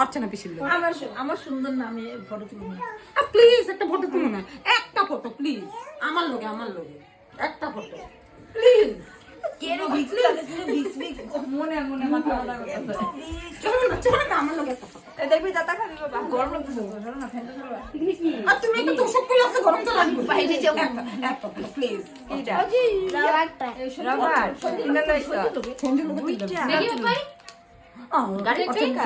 অর্চনা পিসির লোক। আমার সুন্দর নামে ফটো তুলুন প্লিজ একটা ফটো তুলো না, একটা ফটো প্লিজ, আমার লোকে একটা ফটো প্লিজ। মনে মনে মাথা ব্যথা করতেছে। চলো না আমার লোকে একটা ফটো। দেখবি দাতা খাবি বাবা গরম লাগতেছে চলো না ফ্যানটা চালাবা আর তুমি একটু তোষক করে আছে, গরম তো লাগবে। বাইরে যাও একটা প্লিজ। এইটা রাবারটা রাবার ইন্না লাইছ সঞ্জু লোকে বুইটা দেখি ভাই গাড়ি টেকা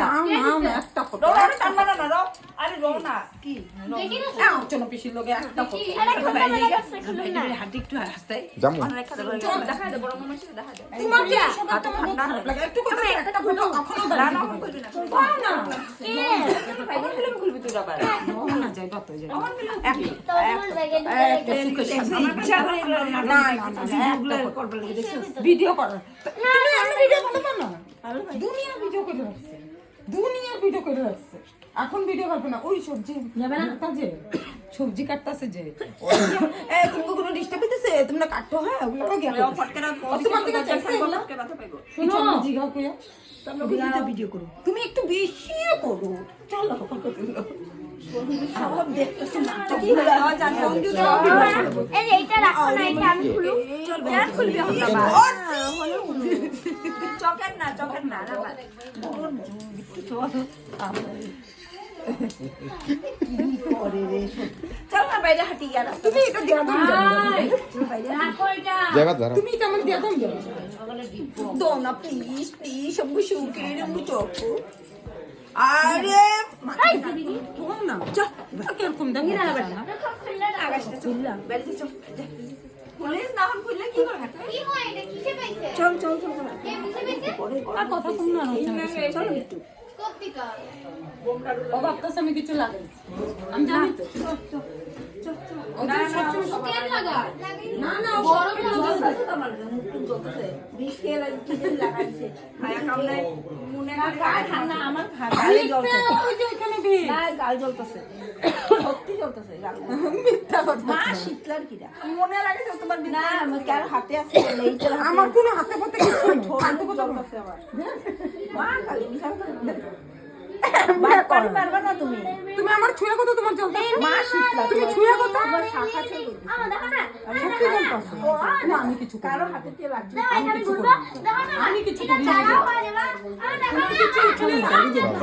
একটা ফটো। রো আরে টানবা না রো আরে রো না কি দেখি না অর্চনা পিসির লোকে একটা ফটো। হাতে একটু হাসতাই জামু দেখা দে বড় মামার সাথে দেখা দে তোমার কি সবার তোমার খুব খারাপ লাগে, একটু করে একটা ফটো কখনো না দাঁড়ানো না করবি না না আমার ফিল্ম খুলবি তুই আবার না যাই বাত হয়ে যায়। তোমার লাগে ভিডিও করো, আমি ভিডিও করতে পারো না, দুনিয়া ভিডিও করে রাখছে, দুনিয়ার ভিডিও করে রাখছে। এখন ভিডিও করবে না, ওই সবজি যাবে না কাজে, সবজি কাটতেছে যে তুমি কোনো ডিস্টার্ব হইতেছে, তোমরা কাটো। হ্যাঁ ওগুলো গিয়া তোমার দিকে চাইছে এগুলো শুনো জিগাও কইয়া ভিডিও করো, তুমি একটু বেশি করো। চলো সব দেখতেছে না কি হলো এই এইটা রাখো না, এটা আমি খুলু। চল খুলবি চকের না চল না বাইরে হাঁটি গেল তুমি এটা দিয়া দাও, রাখো এটা। যাবা ধরো তুমি এটা আমাকে দিয়া দাও, দো না প্লিজ সব শুকে রেমু চকু আরে তোমার না যা কিরকম দেখো না দেখো খুললে না। আকাশটা চললাম বাইরে চল পুলিশ না হন খুললে কি করে হাঁটবে কি হয় এটা কিসে পাইছে? চল কে বুঝে পাইছে? আর কথা শুন না চল একটু কত্তিকা ও ভাবতেছে আমি কিছু লাগাইছি, আমি জানি তো ওদের সবসময় কেন লাগা? না না ও বড় আমার মুখ জ্বলতেছে বিষ খেয়ে কি যেন লাগাইছে খায়া কামনে মনে না না আমার গালে জ্বলতেছে ওই যে ওখানে বিয়ে না গাল জ্বলতেছে সত্যি জ্বলতেছে গাল মিথ্যা কথা। মা শীতলার কিরা মনে লাগে তোমার না কার হাতে আছে লেইটার আমার কোনো হাতে পাতে কিছু নেই, ঠোঁট জ্বলতেছে আমার মা খালি মিশা বার করতে পারবে না তুমি তুমি আমার ছুঁয়ে কথা তোমার চলতে মা শীতলা তুমি ছুঁয়ে কথা তোমার শাখা ছেড়ে আমার দেখো না। সত্যি বলতেছো না, আমি কিছু করি কারো না। হাতে তেল লাগছে দাও এটা আমি ঘুরবো। দেখো না। আমি কিছু এটা করি না। ছাড়াও হয়ে যাবে। আমার দেখো না। কিছু না।